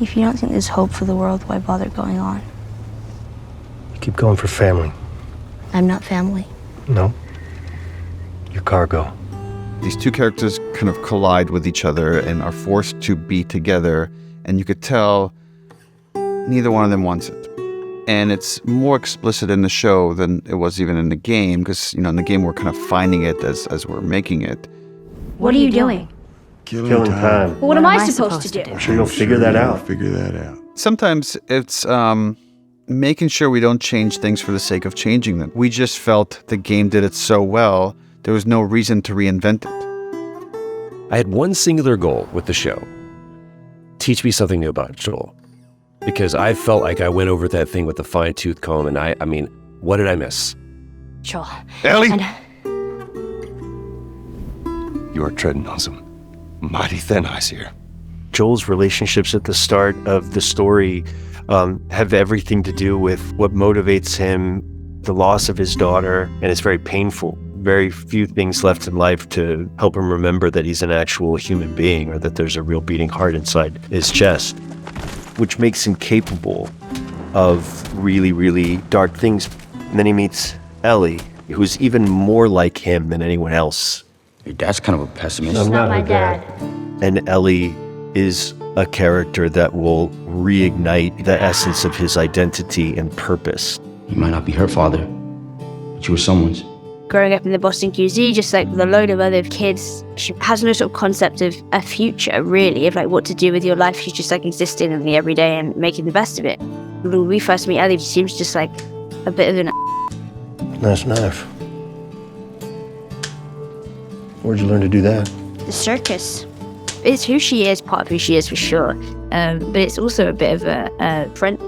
If you don't think there's hope for the world, why bother going on? You keep going for family. I'm not family. No. You're cargo. These two characters kind of collide with each other and are forced to be together, and you could tell neither one of them wants it. And it's more explicit in the show than it was even in the game, because, in the game we're kind of finding it as we're making it. What are you doing? Killing time. Well, what am I supposed to do? I'm sure you'll figure that out. Sometimes it's making sure we don't change things for the sake of changing them. We just felt the game did it so well, there was no reason to reinvent it. I had one singular goal with the show. Teach me something new about Joel. Because I felt like I went over that thing with a fine-tooth comb, and I mean, what did I miss? Joel. Ellie! You are treading on some mighty thin ice here. Joel's relationships at the start of the story have everything to do with what motivates him, the loss of his daughter, and it's very painful. Very few things left in life to help him remember that he's an actual human being or that there's a real beating heart inside his chest, which makes him capable of really, really dark things. And then he meets Ellie, who's even more like him than anyone else. Your dad's kind of a pessimist. It's not my dad. And Ellie is a character that will reignite the essence of his identity and purpose. You might not be her father, but you were someone's. Growing up in the Boston QZ, just like with a load of other kids, she has no sort of concept of a future, really, of like what to do with your life. She's just like existing in the everyday and making the best of it. When we first meet Ellie, she seems just like a bit of an Nice knife. Where'd you learn to do that? the circus. It's who she is, part of who she is for sure. But it's also a bit of a friend.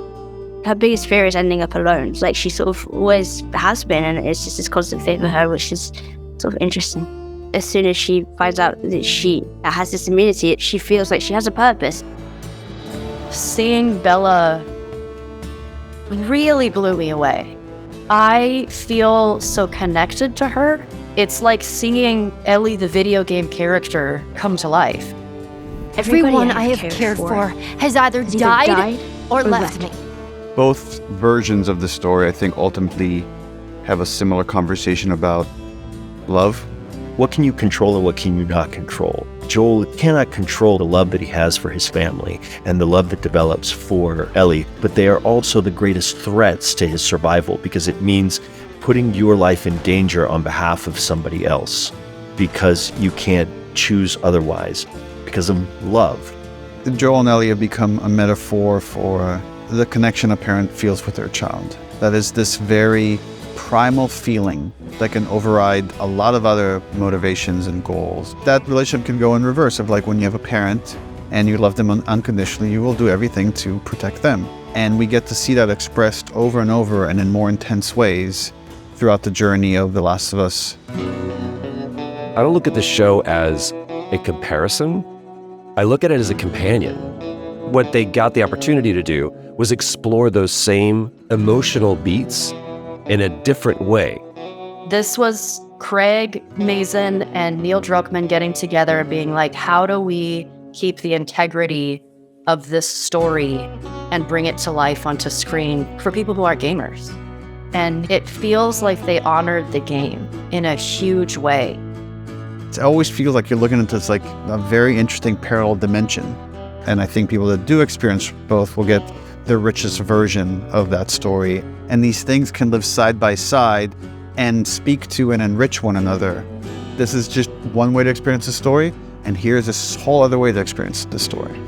Her biggest fear is ending up alone. Like she sort of always has been, and it's just this constant fear for her, which is sort of interesting. As soon as she finds out that she has this immunity, she feels like she has a purpose. Seeing Bella really blew me away. I feel so connected to her. It's like seeing Ellie, the video game character, come to life. Everyone I have cared for has either died or left me. Both versions of the story, I think, ultimately have a similar conversation about love. What can you control and what can you not control? Joel cannot control the love that he has for his family and the love that develops for Ellie, but they are also the greatest threats to his survival because it means putting your life in danger on behalf of somebody else because you can't choose otherwise because of love. Joel and Ellie have become a metaphor for the connection a parent feels with their child. That is this very primal feeling that can override a lot of other motivations and goals. That relationship can go in reverse of like when you have a parent and you love them unconditionally, you will do everything to protect them. And we get to see that expressed over and over and in more intense ways throughout the journey of The Last of Us. I don't look at the show as a comparison. I look at it as a companion. What they got the opportunity to do was explore those same emotional beats in a different way. This was Craig Mazin and Neil Druckmann getting together and being like, how do we keep the integrity of this story and bring it to life onto screen for people who aren't gamers? And it feels like they honored the game in a huge way. It always feels like you're looking at this like a very interesting parallel dimension. And I think people that do experience both will get the richest version of that story. And these things can live side by side and speak to and enrich one another. This is just one way to experience the story, and here's this whole other way to experience the story.